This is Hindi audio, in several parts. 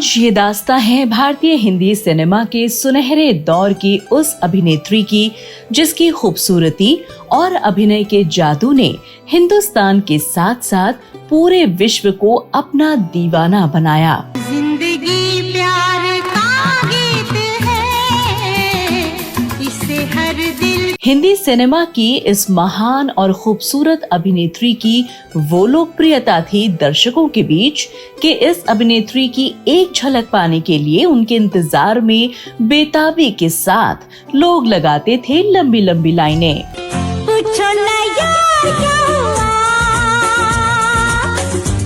आज ये दास्तां है भारतीय हिंदी सिनेमा के सुनहरे दौर की उस अभिनेत्री की जिसकी खूबसूरती और अभिनय के जादू ने हिंदुस्तान के साथ साथ पूरे विश्व को अपना दीवाना बनाया। जिंदगी प्यार का गीत है, इसे हर दिल। हिंदी सिनेमा की इस महान और खूबसूरत अभिनेत्री की वो लोकप्रियता थी दर्शकों के बीच कि इस अभिनेत्री की एक झलक पाने के लिए उनके इंतजार में बेताबी के साथ लोग लगाते थे लंबी लंबी लाइनें। पूछो ना यार क्या हुआ,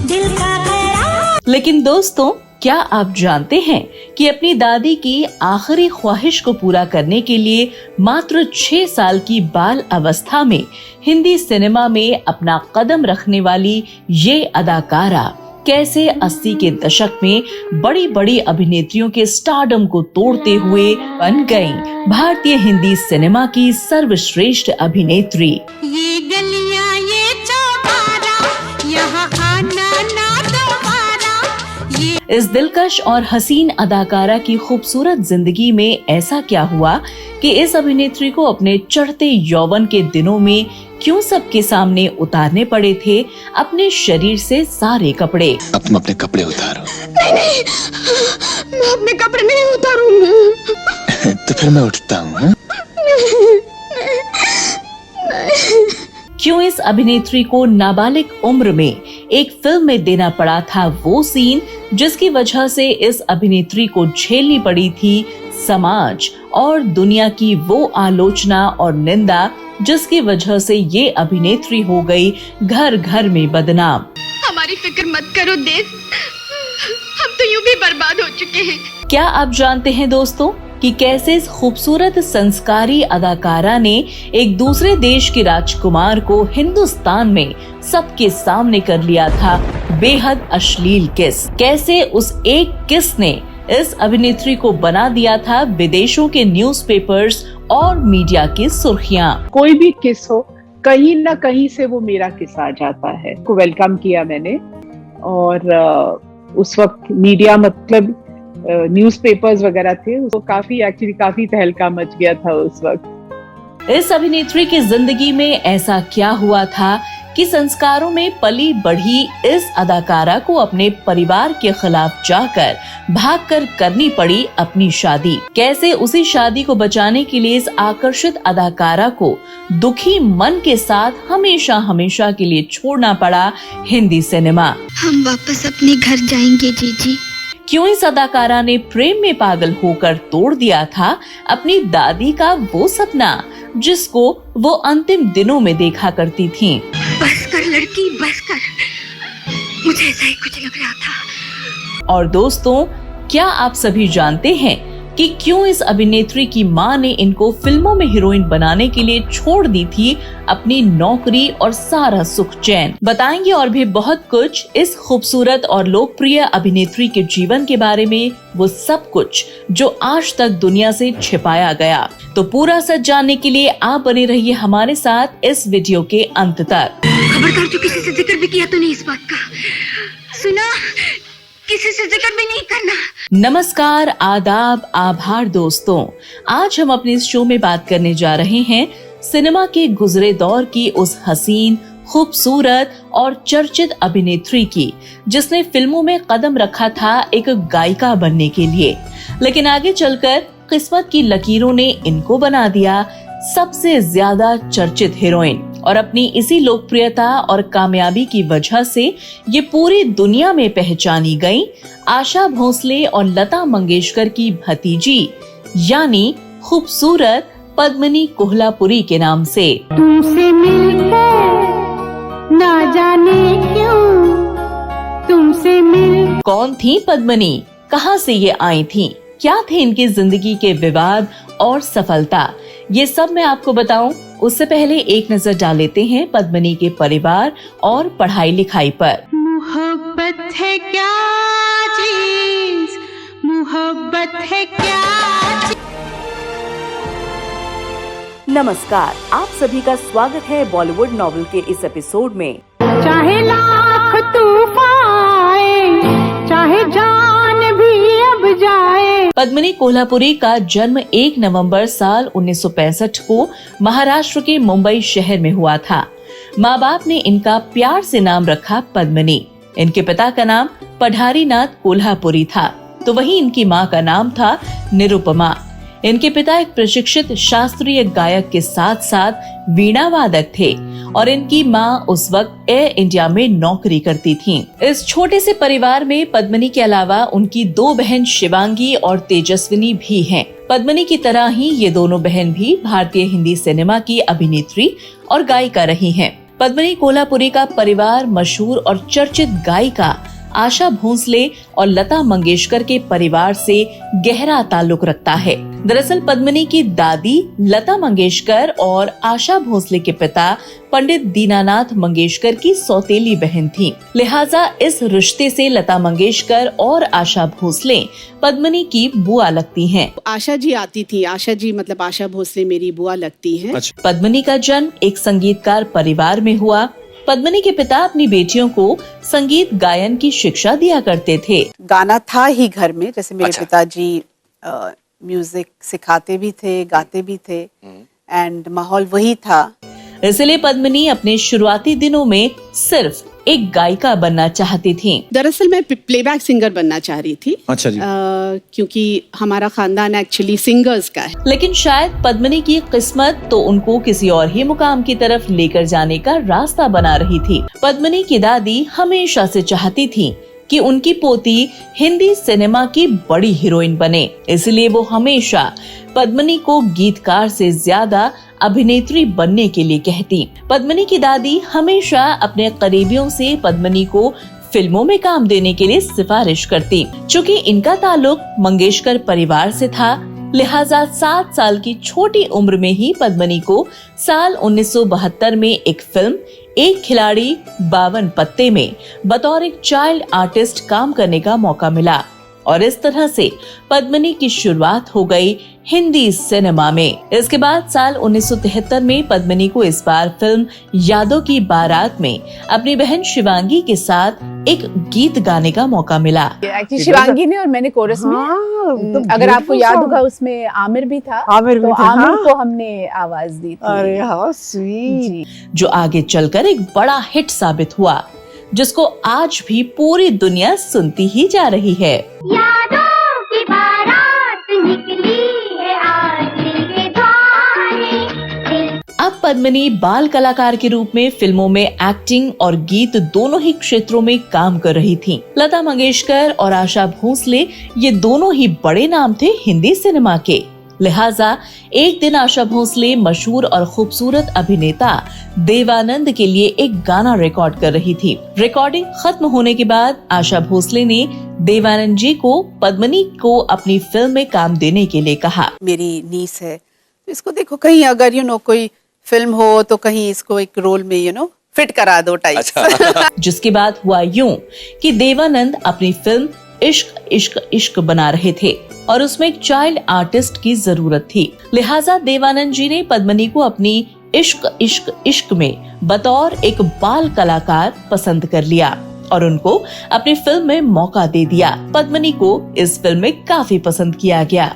दिल का करार। लेकिन दोस्तों, क्या आप जानते हैं कि अपनी दादी की आखिरी ख्वाहिश को पूरा करने के लिए मात्र 6 साल की बाल अवस्था में हिंदी सिनेमा में अपना कदम रखने वाली ये अदाकारा कैसे 80 के दशक में बड़ी बड़ी अभिनेत्रियों के स्टारडम को तोड़ते हुए बन गईं भारतीय हिंदी सिनेमा की सर्वश्रेष्ठ अभिनेत्री। ये गलियां ये चौबारा, यहाँ आना ना दोबारा। ये इस दिलकश और हसीन अदाकारा की खूबसूरत जिंदगी में ऐसा क्या हुआ कि इस अभिनेत्री को अपने चढ़ते यौवन के दिनों में क्यों सबके सामने उतारने पड़े थे अपने शरीर से सारे कपड़े। अब तुम अपने कपड़े उतारो। नहीं, मैं अपने कपड़े नहीं उतारूंगी। तो फिर मैं उठता हूँ। क्यों इस अभिनेत्री को नाबालिग उम्र में एक फिल्म में देना पड़ा था वो सीन जिसकी वजह से इस अभिनेत्री को झेलनी पड़ी थी समाज और दुनिया की वो आलोचना और निंदा जिसकी वजह से ये अभिनेत्री हो गई घर घर में बदनाम। हमारी फिक्र मत करो देश, हम तो यूं भी बर्बाद हो चुके हैं। क्या आप जानते हैं दोस्तों कि कैसे इस खूबसूरत संस्कारी अदाकारा ने एक दूसरे देश के राजकुमार को हिंदुस्तान में सबके सामने कर लिया था बेहद अश्लील किस। कैसे उस एक किस ने इस अभिनेत्री को बना दिया था विदेशों के न्यूज़पेपर्स और मीडिया की सुर्खियां। कोई भी किस हो, कहीं ना कहीं से वो मेरा किस आ जाता है। को वेलकम किया मैंने और उस वक्त मीडिया मतलब न्यूज़पेपर्स वगैरह थे, उसको काफी तहलका मच गया था उस वक्त। इस अभिनेत्री की जिंदगी में ऐसा क्या हुआ था कि संस्कारों में पली बढ़ी इस अदाकारा को अपने परिवार के खिलाफ जाकर भागकर करनी पड़ी अपनी शादी। कैसे उसी शादी को बचाने के लिए इस आकर्षित अदाकारा को दुखी मन के साथ हमेशा हमेशा के लिए छोड़ना पड़ा हिंदी सिनेमा। हम वापस अपने घर जाएंगे जीजी। क्यों इस अदाकारा ने प्रेम में पागल होकर तोड़ दिया था अपनी दादी का वो सपना जिसको वो अंतिम दिनों में देखा करती थीं। बस कर लड़की, बस कर, मुझे ऐसा ही कुछ लग रहा था। और दोस्तों, क्या आप सभी जानते हैं कि क्यों इस अभिनेत्री की मां ने इनको फिल्मों में हीरोइन बनाने के लिए छोड़ दी थी अपनी नौकरी और सारा सुख चैन। बताएंगे और भी बहुत कुछ इस खूबसूरत और लोकप्रिय अभिनेत्री के जीवन के बारे में, वो सब कुछ जो आज तक दुनिया से छिपाया गया। तो पूरा सच जानने के लिए आप बने रहिए हमारे साथ इस वीडियो के अंत तक। खबरदार, जो किसी से जिक्र भी किया तो नहीं इस बात का, सुना? किसी से जिक्र भी नहीं करना। नमस्कार, आदाब, आभार दोस्तों। आज हम अपने इस शो में बात करने जा रहे हैं सिनेमा के गुजरे दौर की उस हसीन, खूबसूरत और चर्चित अभिनेत्री की जिसने फिल्मों में कदम रखा था एक गायिका बनने के लिए, लेकिन आगे चलकर किस्मत की लकीरों ने इनको बना दिया सबसे ज्यादा चर्चित हीरोइन। और अपनी इसी लोकप्रियता और कामयाबी की वजह से ये पूरी दुनिया में पहचानी गई आशा भोसले और लता मंगेशकर की भतीजी यानी खूबसूरत पद्मिनी कोल्हापुरी के नाम से। तुमसे मिलकर ना जाने क्यों, तुमसे मिल। कौन थी पद्मिनी, कहां से ये आई थी, क्या थे इनकी जिंदगी के विवाद और सफलता, ये सब मैं आपको बताऊं उससे पहले एक नजर डाल लेते हैं पद्मिनी के परिवार और पढ़ाई लिखाई पर। मोहब्बत है क्या चीज, मोहब्बत है क्या। नमस्कार, आप सभी का स्वागत है बॉलीवुड नॉवेल के इस एपिसोड में। चाहे लाख तूफान आए, चाहे जान भी जाए। पद्मिनी कोल्हापुरी का जन्म 1 नवंबर साल 1965 को महाराष्ट्र के मुंबई शहर में हुआ था। माँ बाप ने इनका प्यार से नाम रखा पद्मिनी। इनके पिता का नाम पढ़ारीनाथ कोल्हापुरी था, तो वहीं इनकी माँ का नाम था निरुपमा। इनके पिता एक प्रशिक्षित शास्त्रीय गायक के साथ साथ वीणा वादक थे और इनकी माँ उस वक्त एयर इंडिया में नौकरी करती थीं। इस छोटे से परिवार में पद्मिनी के अलावा उनकी 2 बहन शिवांगी और तेजस्विनी भी हैं। पद्मिनी की तरह ही ये दोनों बहन भी भारतीय हिंदी सिनेमा की अभिनेत्री और गायिका रही हैं। पद्मिनी कोल्हापुरी का परिवार मशहूर और चर्चित गायिका आशा भोसले और लता मंगेशकर के परिवार से गहरा ताल्लुक रखता है। दरअसल पद्मिनी की दादी लता मंगेशकर और आशा भोसले के पिता पंडित दीनानाथ मंगेशकर की सौतेली बहन थी। लिहाजा इस रिश्ते से लता मंगेशकर और आशा भोसले पद्मिनी की बुआ लगती हैं। आशा जी आती थी, आशा जी मतलब आशा भोसले मेरी बुआ लगती हैं। पद्मिनी का जन्म एक संगीतकार परिवार में हुआ। पद्मिनी के पिता अपनी बेटियों को संगीत गायन की शिक्षा दिया करते थे। गाना था ही घर में, जैसे मेरे पिताजी म्यूजिक सिखाते भी थे, गाते भी थे एंड माहौल वही था। इसलिए पद्मिनी अपने शुरुआती दिनों में सिर्फ एक गायिका बनना चाहती थी। दरअसल मैं प्लेबैक सिंगर बनना चाह रही थी। अच्छा जी। क्योंकि हमारा खानदान एक्चुअली सिंगर्स का है। लेकिन शायद पद्मिनी की किस्मत तो उनको किसी और ही मुकाम की तरफ लेकर जाने का रास्ता बना रही थी। पद्मिनी की दादी हमेशा से चाहती थी कि उनकी पोती हिंदी सिनेमा की बड़ी हीरोइन बने, इसलिए वो हमेशा पद्मिनी को गीतकार से ज्यादा अभिनेत्री बनने के लिए कहती। पद्मिनी की दादी हमेशा अपने करीबियों से पद्मिनी को फिल्मों में काम देने के लिए सिफारिश करती। चूँकि इनका ताल्लुक मंगेशकर परिवार से था, लिहाजा 7 साल की छोटी उम्र में ही पद्मिनी को साल 1972 में एक फिल्म एक खिलाड़ी 52 पत्ते में बतौर एक चाइल्ड आर्टिस्ट काम करने का मौका मिला और इस तरह से पद्मिनी की शुरुआत हो गई हिंदी सिनेमा में। इसके बाद साल 1973 में पद्मिनी को इस बार फिल्म यादों की बारात में अपनी बहन शिवांगी के साथ एक गीत गाने का मौका मिला। एक्चुअली शिवांगी ने और मैंने कोरस में, अगर आपको याद होगा उसमें आमिर भी था, आमिर को हमने आवाज दी थी। अरे हाउ स्वीट। जो आगे चलकर एक बड़ा हिट साबित हुआ, जिसको आज भी पूरी दुनिया सुनती ही जा रही है। यादों की बारात निकली है आज के द्वारे। अब पद्मिनी बाल कलाकार के रूप में फिल्मों में एक्टिंग और गीत दोनों ही क्षेत्रों में काम कर रही थीं। लता मंगेशकर और आशा भोसले ये दोनों ही बड़े नाम थे हिंदी सिनेमा के। लिहाजा एक दिन आशा भोसले मशहूर और खूबसूरत अभिनेता देवानंद के लिए एक गाना रिकॉर्ड कर रही थी। रिकॉर्डिंग खत्म होने के बाद आशा भोसले ने देवानंद जी को पद्मिनी को अपनी फिल्म में काम देने के लिए कहा। मेरी नीस है, तो इसको देखो कहीं अगर कोई फिल्म हो तो कहीं इसको एक रोल में फिट करा दो टाइप। जिसके बाद हुआ यूं कि देवानंद अपनी फिल्म इश्क इश्क इश्क बना रहे थे और उसमें एक चाइल्ड आर्टिस्ट की जरूरत थी। लिहाजा देवानंद जी ने पद्मिनी को अपनी इश्क इश्क इश्क में बतौर एक बाल कलाकार पसंद कर लिया और उनको अपनी फिल्म में मौका दे दिया। पद्मिनी को इस फिल्म में काफी पसंद किया गया।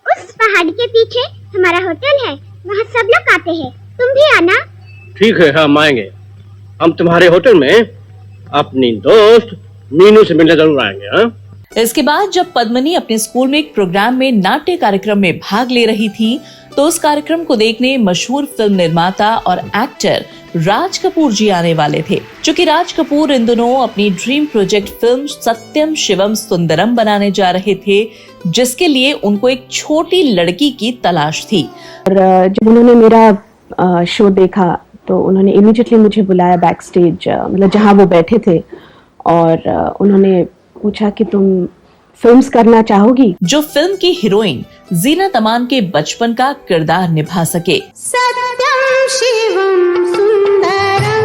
उस पहाड़ के पीछे हमारा होटल है, वहाँ सब लोग आते हैं, तुम भी आना। ठीक है, हम आएंगे। हम तुम्हारे होटल में अपनी दोस्त मीनू से मिलने जरूर आएंगे। हाँ? इसके बाद जब पद्मिनी अपने स्कूल में एक प्रोग्राम में नाट्य कार्यक्रम में भाग ले रही थी, तो उस कार्यक्रम को देखने मशहूर फिल्म निर्माता और एक्टर राज कपूर जी आने वाले थे। चूँकि राज कपूर इन दिनों अपनी ड्रीम प्रोजेक्ट फिल्म सत्यम शिवम सुंदरम बनाने जा रहे थे, जिसके लिए उनको एक छोटी लड़की की तलाश थी। और जब उन्होंने मेरा शो देखा तो उन्होंने इमीडिएटली मुझे बुलाया बैक स्टेज, मतलब जहाँ वो बैठे थे, और उन्होंने पूछा कि तुम फिल्म्स करना चाहोगी जो फिल्म की हीरोइन जीनत अमान के बचपन का किरदार निभा सके। सत्यम शिवम सुंदरम।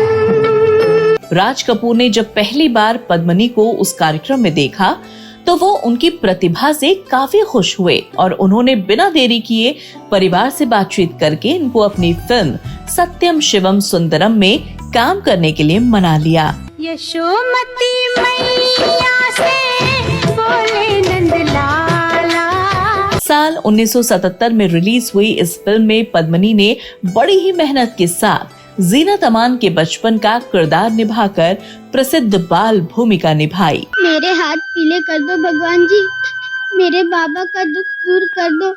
राज कपूर ने जब पहली बार पद्मिनी को उस कार्यक्रम में देखा तो वो उनकी प्रतिभा से काफी खुश हुए और उन्होंने बिना देरी किए परिवार से बातचीत करके इनको अपनी फिल्म सत्यम शिवम सुंदरम में काम करने के लिए मना लिया। यशोमती मैया से बोले नंदलाल साल 1977 में रिलीज हुई इस फिल्म में पद्मिनी ने बड़ी ही मेहनत के साथ जीनत अमान के बचपन का किरदार निभाकर प्रसिद्ध बाल भूमिका निभाई। मेरे हाथ पीले कर दो भगवान जी, मेरे बाबा का दुख दूर कर दो,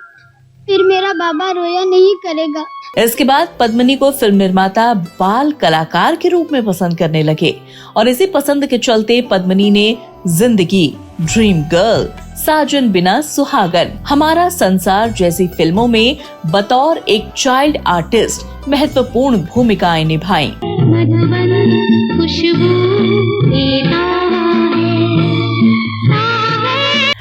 फिर मेरा बाबा रोया नहीं करेगा। इसके बाद पद्मिनी को फिल्म निर्माता बाल कलाकार के रूप में पसंद करने लगे और इसी पसंद के चलते पद्मिनी ने जिंदगी, ड्रीम गर्ल, साजन बिना सुहागन, हमारा संसार जैसी फिल्मों में बतौर एक चाइल्ड आर्टिस्ट महत्वपूर्ण भूमिकाएं निभाई।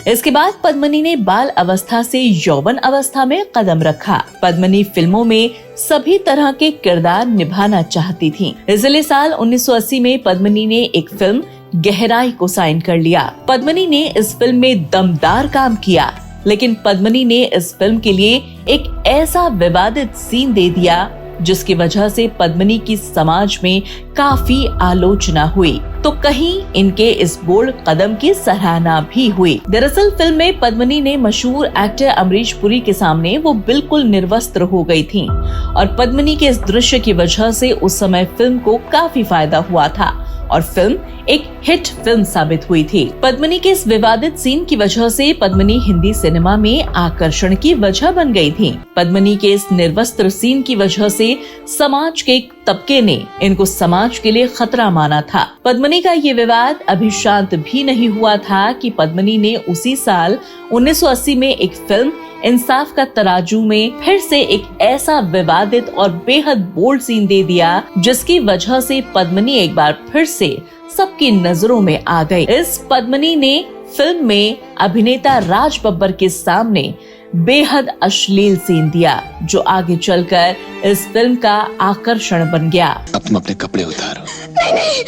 इसके बाद पद्मिनी ने बाल अवस्था से यौवन अवस्था में कदम रखा। पद्मिनी फिल्मों में सभी तरह के किरदार निभाना चाहती थीं। इसलिए साल 1980 में पद्मिनी ने एक फिल्म गहराई को साइन कर लिया। पद्मिनी ने इस फिल्म में दमदार काम किया, लेकिन पद्मिनी ने इस फिल्म के लिए एक ऐसा विवादित सीन दे दिया जिसकी वजह से पद्मिनी की समाज में काफी आलोचना हुई, तो कहीं इनके इस बोल्ड कदम की सराहना भी हुई। दरअसल फिल्म में पद्मिनी ने मशहूर एक्टर अमरीश पुरी के सामने वो बिल्कुल निर्वस्त्र हो गई थीं और पद्मिनी के इस दृश्य की वजह से उस समय फिल्म को काफी फायदा हुआ था और फिल्म एक हिट फिल्म साबित हुई थी। पद्मिनी के इस विवादित सीन की वजह से पद्मिनी हिंदी सिनेमा में आकर्षण की वजह बन गई थी। पद्मिनी के इस निर्वस्त्र सीन की वजह से समाज के एक तबके ने इनको समाज के लिए खतरा माना था। पद्मिनी का ये विवाद अभी शांत भी नहीं हुआ था कि पद्मिनी ने उसी साल 1980 में एक फिल्म इंसाफ का तराजू में फिर से एक ऐसा विवादित और बेहद बोल्ड सीन दे दिया जिसकी वजह से पद्मिनी एक बार फिर से सबकी नजरों में आ गई। इस पद्मिनी ने फिल्म में अभिनेता राज बब्बर के सामने बेहद अश्लील सीन दिया जो आगे चलकर इस फिल्म का आकर्षण बन गया। अब तुम अपने कपड़े उतारो। नहीं,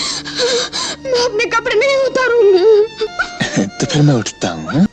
मैं अपने कपड़े नहीं उतारूंगी। तो फिर मैं उठता हूँ।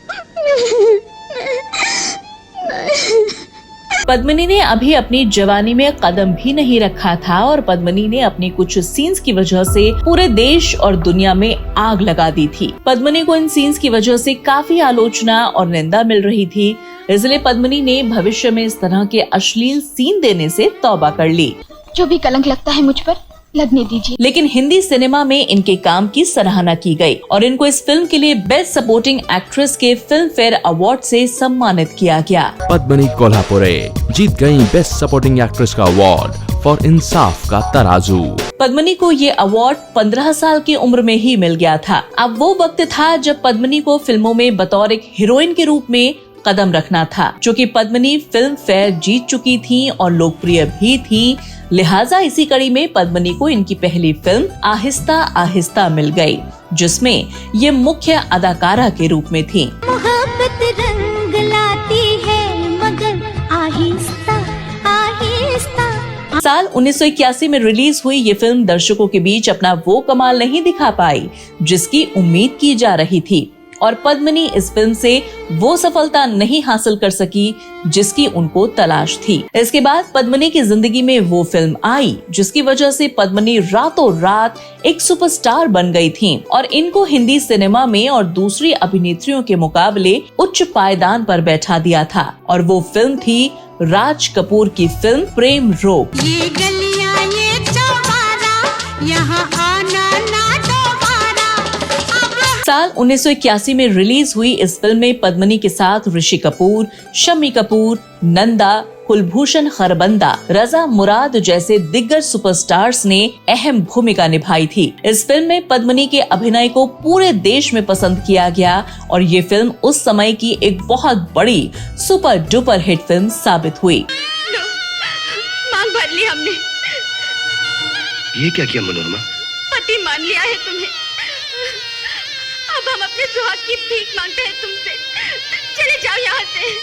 पद्मिनी ने अभी अपनी जवानी में कदम भी नहीं रखा था और पद्मिनी ने अपनी कुछ सीन्स की वजह से पूरे देश और दुनिया में आग लगा दी थी। पद्मिनी को इन सीन्स की वजह से काफी आलोचना और निंदा मिल रही थी, इसलिए पद्मिनी ने भविष्य में इस तरह के अश्लील सीन देने से तौबा कर ली। जो भी कलंक लगता है मुझ पर लगने दीजिए। लेकिन हिंदी सिनेमा में इनके काम की सराहना की गई और इनको इस फिल्म के लिए बेस्ट सपोर्टिंग एक्ट्रेस के फिल्म फेयर अवार्ड से सम्मानित किया गया। पद्मिनी कोल्हापुरे जीत गयी बेस्ट सपोर्टिंग एक्ट्रेस का अवार्ड फॉर इंसाफ का तराजू। पद्मिनी को ये अवार्ड 15 साल की उम्र में ही मिल गया था। अब वो वक्त था जब पद्मिनी को फिल्मों में बतौर एक हीरोइन के रूप में कदम रखना था। चूँकि पद्मिनी फिल्म फेयर जीत चुकी थी और लोकप्रिय भी थी, लिहाजा इसी कड़ी में पद्मिनी को इनकी पहली फिल्म आहिस्ता आहिस्ता मिल गई, जिसमें ये मुख्य अदाकारा के रूप में थी। मोहब्बत रंग लाती है मगर आहिस्ता आहिस्ता। साल 1981 में रिलीज हुई ये फिल्म दर्शकों के बीच अपना वो कमाल नहीं दिखा पाई जिसकी उम्मीद की जा रही थी और पद्मिनी इस फिल्म से वो सफलता नहीं हासिल कर सकी जिसकी उनको तलाश थी। इसके बाद पद्मिनी की जिंदगी में वो फिल्म आई जिसकी वजह से पद्मिनी रातों रात एक सुपरस्टार बन गई थी और इनको हिंदी सिनेमा में और दूसरी अभिनेत्रियों के मुकाबले उच्च पायदान पर बैठा दिया था और वो फिल्म थी राज कपूर की फिल्म प्रेम रोग। ये गलियां ये चौबारा यहाँ आना ना दोबारा। साल 1981 में रिलीज हुई इस फिल्म में पद्मिनी के साथ ऋषि कपूर, शम्मी कपूर, नंदा, कुलभूषण खरबंदा, रजा मुराद जैसे दिग्गज सुपरस्टार्स ने अहम भूमिका निभाई थी। इस फिल्म में पद्मिनी के अभिनय को पूरे देश में पसंद किया गया और ये फिल्म उस समय की एक बहुत बड़ी सुपर डुपर हिट फिल्म साबित हुई। मांग भर ली हमने। ये क्या किया मनोरमा? पति मान लिया है तुम्हें। अब हम अपने सुहाग की भीख मांगते हैं तुमसे। चले जाओ यहाँ से,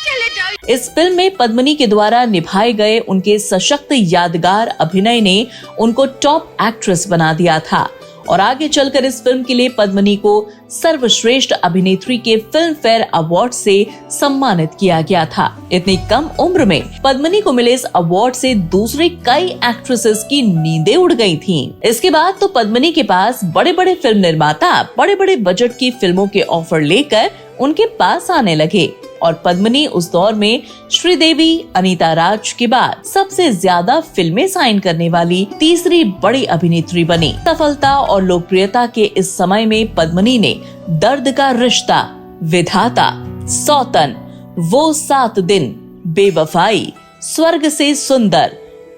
चले जाओ। इस फिल्म में पद्मिनी के द्वारा निभाए गए उनके सशक्त यादगार अभिनय ने उनको टॉप एक्ट्रेस बना दिया था और आगे चलकर इस फिल्म के लिए पद्मिनी को सर्वश्रेष्ठ अभिनेत्री के फिल्म फेयर अवार्ड से सम्मानित किया गया था। इतनी कम उम्र में पद्मिनी को मिले इस अवार्ड से दूसरी कई एक्ट्रेसेस की नींदें उड़ गई थीं। इसके बाद तो पद्मिनी के पास बड़े बड़े फिल्म निर्माता बड़े बड़े बजट की फिल्मों के ऑफर लेकर उनके पास आने लगे और पद्मिनी उस दौर में श्रीदेवी, अनीता राज के बाद सबसे ज्यादा फिल्में साइन करने वाली तीसरी बड़ी अभिनेत्री बनी। सफलता और लोकप्रियता के इस समय में पद्मिनी ने दर्द का रिश्ता, विधाता, सौतन, वो 7 दिन, बेवफाई, स्वर्ग से सुंदर,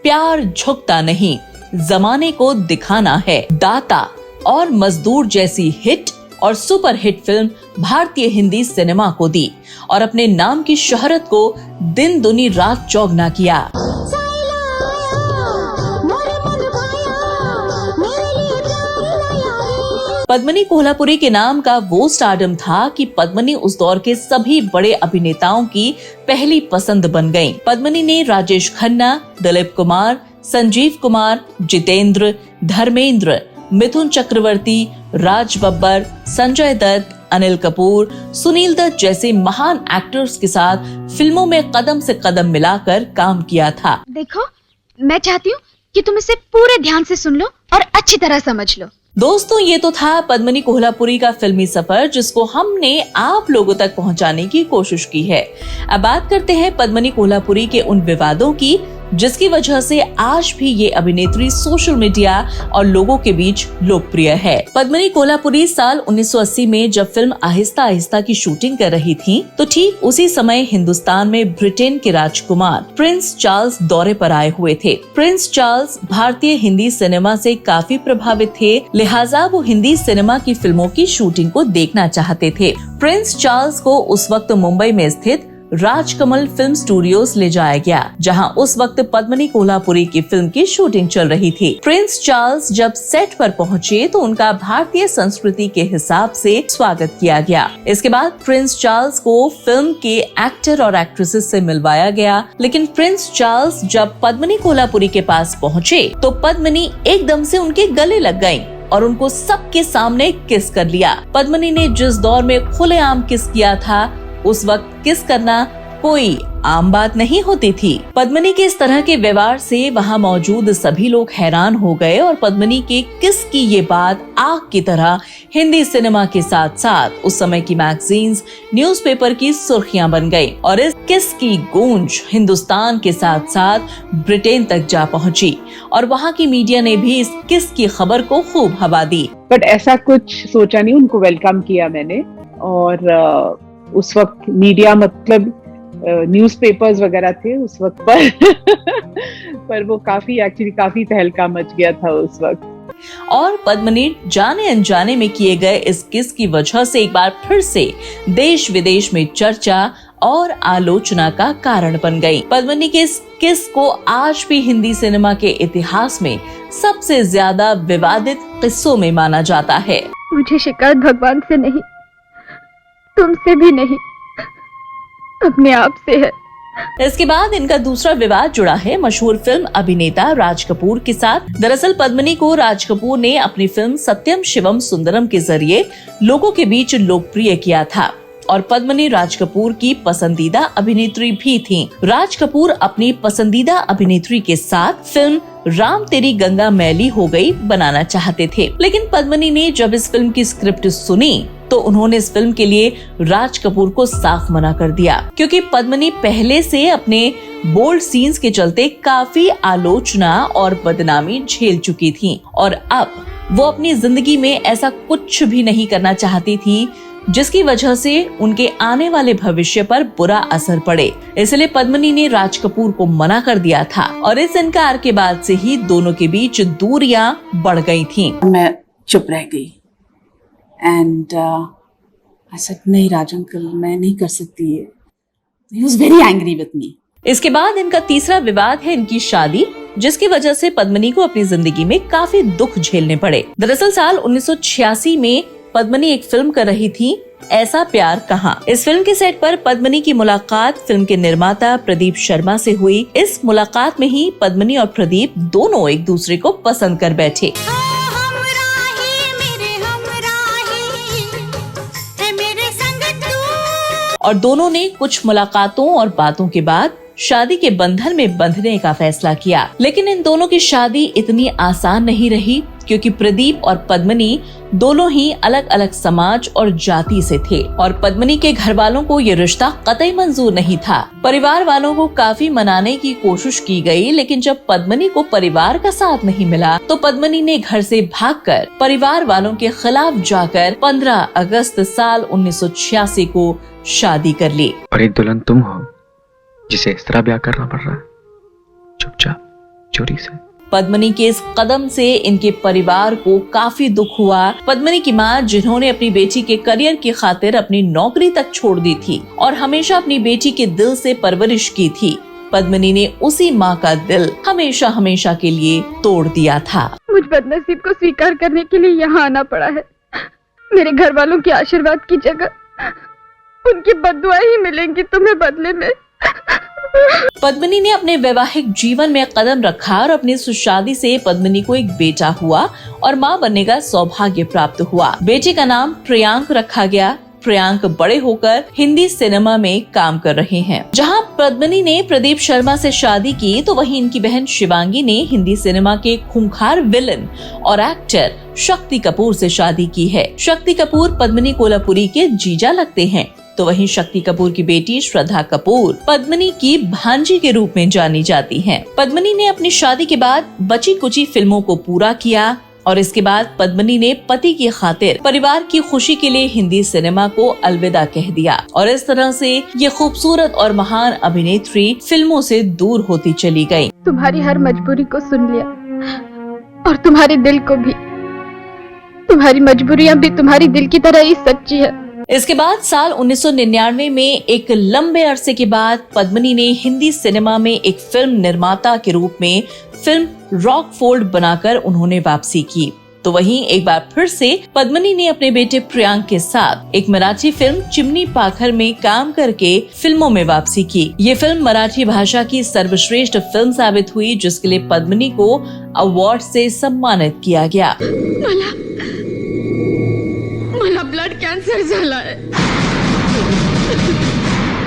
प्यार झुकता नहीं, जमाने को दिखाना है, दाता और मजदूर जैसी हिट और सुपर हिट फिल्म भारतीय हिंदी सिनेमा को दी और अपने नाम की शोहरत को दिन दुनी रात चौगुना किया। पद्मिनी कोल्हापुरी के नाम का वो स्टारडम था कि पद्मिनी उस दौर के सभी बड़े अभिनेताओं की पहली पसंद बन गईं। पद्मिनी ने राजेश खन्ना, दिलीप कुमार, संजीव कुमार, जितेंद्र, धर्मेंद्र, मिथुन चक्रवर्ती, राज बब्बर, संजय दत्त, अनिल कपूर, सुनील दत्त जैसे महान एक्टर्स के साथ फिल्मों में कदम से कदम मिलाकर काम किया था। देखो, मैं चाहती हूँ कि तुम इसे पूरे ध्यान से सुन लो और अच्छी तरह समझ लो। दोस्तों, ये तो था पद्मिनी कोल्हापुरी का फिल्मी सफर, जिसको हमने आप लोगों तक पहुंचाने की कोशिश की है। अब बात करते हैं पद्मिनी कोल्हापुरी के उन विवादों की जिसकी वजह से आज भी ये अभिनेत्री सोशल मीडिया और लोगों के बीच लोकप्रिय है। पद्मिनी कोल्हापुरी साल 1980 में जब फिल्म आहिस्ता आहिस्ता की शूटिंग कर रही थी, तो ठीक उसी समय हिंदुस्तान में ब्रिटेन के राजकुमार प्रिंस चार्ल्स दौरे पर आए हुए थे। प्रिंस चार्ल्स भारतीय हिंदी सिनेमा से काफी प्रभावित थे, लिहाजा वो हिंदी सिनेमा की फिल्मों की शूटिंग को देखना चाहते थे। प्रिंस चार्ल्स को उस वक्त मुंबई में स्थित राजकमल फिल्म स्टूडियोज ले जाया गया, जहां उस वक्त पद्मिनी कोल्हापुरी की फिल्म की शूटिंग चल रही थी। प्रिंस चार्ल्स जब सेट पर पहुंचे तो उनका भारतीय संस्कृति के हिसाब से स्वागत किया गया। इसके बाद प्रिंस चार्ल्स को फिल्म के एक्टर और एक्ट्रेसेस से मिलवाया गया, लेकिन प्रिंस चार्ल्स जब पद्मिनी कोल्हापुरी के पास पहुंचे तो पद्मिनी एकदम से उनके गले लग गयी और उनको सबके सामने किस कर लिया। पद्मिनी ने जिस दौर में खुलेआम किस किया था, उस वक्त किस करना कोई आम बात नहीं होती थी। पद्मिनी के इस तरह के व्यवहार से वहां मौजूद सभी लोग हैरान हो गए और पद्मिनी के किस की ये बात आग की तरह हिंदी सिनेमा के साथ साथ उस समय की मैगजीन्स, न्यूज़पेपर की सुर्खियां बन गई और इस किस की गूंज हिंदुस्तान के साथ साथ ब्रिटेन तक जा पहुंची और वहां की मीडिया ने भी इस किस की खबर को खूब हवा दी। बट ऐसा कुछ सोचा नहीं, उनको वेलकम किया मैंने। और उस वक्त मीडिया मतलब न्यूज़पेपर्स वगैरह थे उस वक्त पर वो काफी तहलका मच गया था उस वक्त। और पद्मिनी जाने अनजाने में किए गए इस किस की वजह से एक बार फिर से देश विदेश में चर्चा और आलोचना का कारण बन गई। पद्मिनी के इस किस को आज भी हिंदी सिनेमा के इतिहास में सबसे ज्यादा विवादित किस्सों में माना जाता है। मुझे शिकायत भगवान से नहीं, तुमसे भी नहीं, अपने आप से है। इसके बाद इनका दूसरा विवाद जुड़ा है मशहूर फिल्म अभिनेता राज कपूर के साथ। दरअसल पद्मिनी को राज कपूर ने अपनी फिल्म सत्यम शिवम सुंदरम के जरिए लोगों के बीच लोकप्रिय किया था और पद्मिनी राज कपूर की पसंदीदा अभिनेत्री भी थीं। राज कपूर अपनी पसंदीदा अभिनेत्री के साथ फिल्म राम तेरी गंगा मैली हो गई बनाना चाहते थे, लेकिन पद्मिनी ने जब इस फिल्म की स्क्रिप्ट सुनी तो उन्होंने इस फिल्म के लिए राज कपूर को साफ मना कर दिया, क्योंकि पद्मिनी पहले से अपने बोल्ड सीन्स के चलते काफी आलोचना और बदनामी झेल चुकी थीं और अब वो अपनी जिंदगी में ऐसा कुछ भी नहीं करना चाहती थी जिसकी वजह से उनके आने वाले भविष्य पर बुरा असर पड़े। इसलिए पद्मिनी ने राज कपूर को मना कर दिया था और इस इनकार के बाद से ही दोनों के बीच दूरियां बढ़ गई थीं। मैं चुप रह गई एंड आई सेड नहीं राज अंकल, मैं नहीं कर सकती है। He was very angry with me. इसके बाद इनका तीसरा विवाद है इनकी शादी, जिसकी वजह से पद्मिनी को अपनी जिंदगी में काफी दुख झेलने पड़े। दरअसल साल 1986 में पद्मिनी एक फिल्म कर रही थी, ऐसा प्यार कहाँ। इस फिल्म के सेट पर पद्मिनी की मुलाकात फिल्म के निर्माता प्रदीप शर्मा से हुई। इस मुलाकात में ही पद्मिनी और प्रदीप दोनों एक दूसरे को पसंद कर बैठे और दोनों ने कुछ मुलाकातों और बातों के बाद शादी के बंधन में बंधने का फैसला किया। लेकिन इन दोनों की शादी इतनी आसान नहीं रही, क्योंकि प्रदीप और पद्मिनी दोनों ही अलग अलग समाज और जाति से थे और पद्मिनी के घर वालों को ये रिश्ता कतई मंजूर नहीं था। परिवार वालों को काफी मनाने की कोशिश की गई, लेकिन जब पद्मिनी को परिवार का साथ नहीं मिला तो पद्मिनी ने घर से भागकर परिवार वालों के खिलाफ जाकर 15 अगस्त साल 1986 को शादी कर ली। और एक दुल्हन तुम हो जिसे इस तरह ब्याह करना पड़ रहा है, चुपचाप चोरी से। पद्मिनी के इस कदम से इनके परिवार को काफी दुख हुआ। पद्मिनी की मां, जिन्होंने अपनी बेटी के करियर की खातिर अपनी नौकरी तक छोड़ दी थी और हमेशा अपनी बेटी के दिल से परवरिश की थी, पद्मिनी ने उसी मां का दिल हमेशा हमेशा के लिए तोड़ दिया था। मुझ बदनसीब को स्वीकार करने के लिए यहाँ आना पड़ा है। मेरे घर वालों के आशीर्वाद की जगह उनकी बद्दुआएं ही मिलेंगी तुम्हें बदले में। पद्मिनी ने अपने वैवाहिक जीवन में कदम रखा और अपनी इस शादी से पद्मिनी को एक बेटा हुआ और मां बनने का सौभाग्य प्राप्त हुआ। बेटे का नाम प्रियांक रखा गया। प्रियांक बड़े होकर हिंदी सिनेमा में काम कर रहे हैं। जहां पद्मिनी ने प्रदीप शर्मा से शादी की तो वहीं इनकी बहन शिवांगी ने हिंदी सिनेमा के खूंखार विलन और एक्टर शक्ति कपूर से शादी की है। शक्ति कपूर पद्मिनी कोल्हापुरी के जीजा लगते हैं, तो वहीं शक्ति कपूर की बेटी श्रद्धा कपूर पद्मिनी की भांजी के रूप में जानी जाती हैं। पद्मिनी ने अपनी शादी के बाद बची कुची फिल्मों को पूरा किया और इसके बाद पद्मिनी ने पति की खातिर परिवार की खुशी के लिए हिंदी सिनेमा को अलविदा कह दिया और इस तरह से ये खूबसूरत और महान अभिनेत्री फिल्मों से दूर होती चली गयी। तुम्हारी हर मजबूरी को सुन लिया और तुम्हारे दिल को भी। तुम्हारी मजबूरियाँ भी तुम्हारी दिल की तरह ही सच्ची है। इसके बाद साल 1999 में एक लंबे अरसे के बाद पद्मिनी ने हिंदी सिनेमा में एक फिल्म निर्माता के रूप में फिल्म रॉकफोर्ड बनाकर उन्होंने वापसी की। तो वहीं एक बार फिर से पद्मिनी ने अपने बेटे प्रियांक के साथ एक मराठी फिल्म चिमनी पाखर में काम करके फिल्मों में वापसी की। ये फिल्म मराठी भाषा की सर्वश्रेष्ठ फिल्म साबित हुई, जिसके लिए पद्मिनी को अवार्ड से सम्मानित किया गया। मला ब्लड कैंसर झाला है।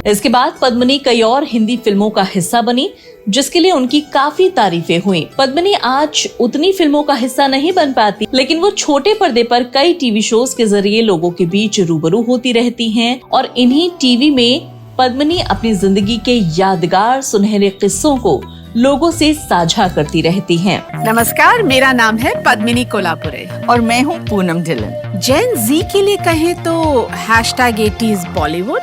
इसके बाद पद्मिनी कई और हिंदी फिल्मों का हिस्सा बनी, जिसके लिए उनकी काफी तारीफें हुई। पद्मिनी आज उतनी फिल्मों का हिस्सा नहीं बन पाती, लेकिन वो छोटे पर्दे पर कई टीवी शोज के जरिए लोगों के बीच रूबरू होती रहती हैं और इन्हीं टीवी में पद्मिनी अपनी जिंदगी के यादगार सुनहरे किस्सों को लोगों से साझा करती रहती हैं। नमस्कार, मेरा नाम है पद्मिनी कोल्हापुरे और मैं हूँ पूनम ढिल्लन। जेन जी के लिए कहें तो #80s बॉलीवुड,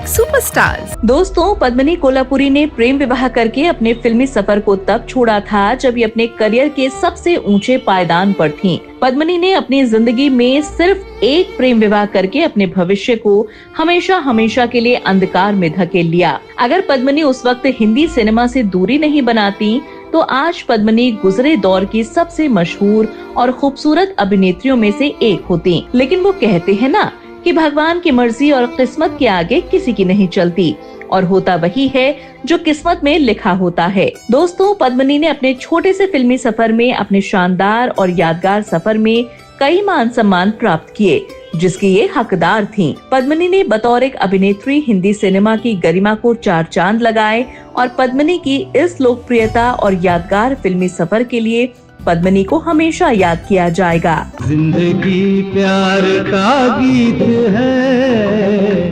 #सुपरस्टार्स। दोस्तों, पद्मिनी कोल्हापुरी ने प्रेम विवाह करके अपने फिल्मी सफर को तब छोड़ा था जब ये अपने करियर के सबसे ऊंचे पायदान पर थीं। पद्मिनी ने अपनी जिंदगी में सिर्फ एक प्रेम विवाह करके अपने भविष्य को हमेशा हमेशा के लिए अंधकार में धकेल लिया। अगर पद्मिनी उस वक्त हिंदी सिनेमा से दूरी नहीं बनाती तो आज पद्मिनी गुजरे दौर की सबसे मशहूर और खूबसूरत अभिनेत्रियों में से एक होती। लेकिन वो कहते हैं ना कि भगवान की मर्जी और किस्मत के आगे किसी की नहीं चलती, और होता वही है जो किस्मत में लिखा होता है। दोस्तों, पद्मिनी ने अपने छोटे से फिल्मी सफर में, अपने शानदार और यादगार सफर में कई मान सम्मान प्राप्त किए, जिसकी ये हकदार थीं। पद्मिनी ने बतौर एक अभिनेत्री हिंदी सिनेमा की गरिमा को 4 चांद लगाए और पद्मिनी की इस लोकप्रियता और यादगार फिल्मी सफर के लिए पद्मिनी को हमेशा याद किया जाएगा। जिंदगी प्यार का गीत है,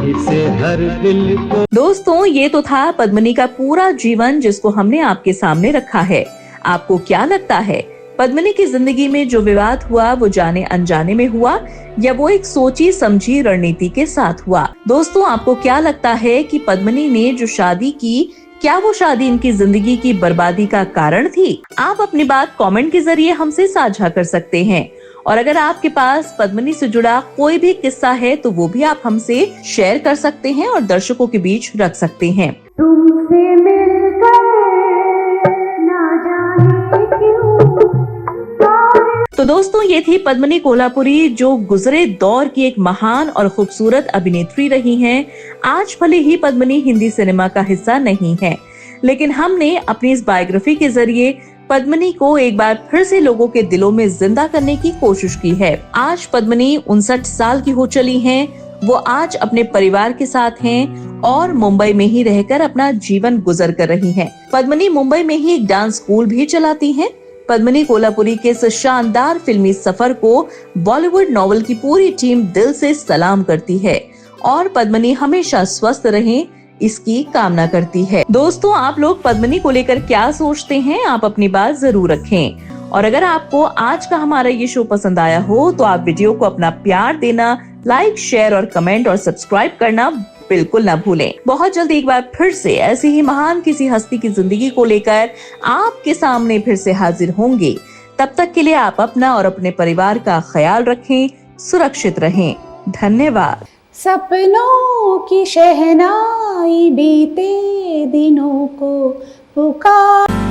इसे हर दिल को। दोस्तों, ये तो था पद्मिनी का पूरा जीवन, जिसको हमने आपके सामने रखा है। आपको क्या लगता है, पद्मिनी की जिंदगी में जो विवाद हुआ वो जाने अनजाने में हुआ या वो एक सोची समझी रणनीति के साथ हुआ? दोस्तों, आपको क्या लगता है कि पद्मिनी ने जो शादी की, क्या वो शादी इनकी जिंदगी की बर्बादी का कारण थी? आप अपनी बात कमेंट के जरिए हमसे साझा कर सकते हैं, और अगर आपके पास पद्मिनी से जुड़ा कोई भी किस्सा है तो वो भी आप हमसे शेयर कर सकते हैं और दर्शकों के बीच रख सकते हैं। तुमसे मिलकर ना जाने क्यों। तो दोस्तों, ये थी पद्मिनी कोल्हापुरी, जो गुजरे दौर की एक महान और खूबसूरत अभिनेत्री रही हैं। आज भले ही पद्मिनी हिंदी सिनेमा का हिस्सा नहीं है, लेकिन हमने अपनी इस बायोग्राफी के जरिए पद्मिनी को एक बार फिर से लोगों के दिलों में जिंदा करने की कोशिश की है। आज पद्मिनी 59 साल की हो चली हैं। वो आज अपने परिवार के साथ हैं और मुंबई में ही रहकर अपना जीवन गुजर कर रही हैं। पद्मिनी मुंबई में ही एक डांस स्कूल भी चलाती हैं। पद्मिनी कोल्हापुरी के इस शानदार फिल्मी सफर को बॉलीवुड नॉवेल की पूरी टीम दिल से सलाम करती है और पद्मिनी हमेशा स्वस्थ रहे इसकी कामना करती है। दोस्तों, आप लोग पद्मिनी को लेकर क्या सोचते हैं? आप अपनी बात जरूर रखें। और अगर आपको आज का हमारा ये शो पसंद आया हो तो आप वीडियो को अपना प्यार देना, लाइक, शेयर और कमेंट और सब्सक्राइब करना बिल्कुल ना भूलें। बहुत जल्द एक बार फिर से ऐसी ही महान किसी हस्ती की जिंदगी को लेकर आपके सामने फिर से हाजिर होंगे। तब तक के लिए आप अपना और अपने परिवार का ख्याल रखें, सुरक्षित रहें। धन्यवाद। सपनों की शहनाई बीते दिनों को पुकार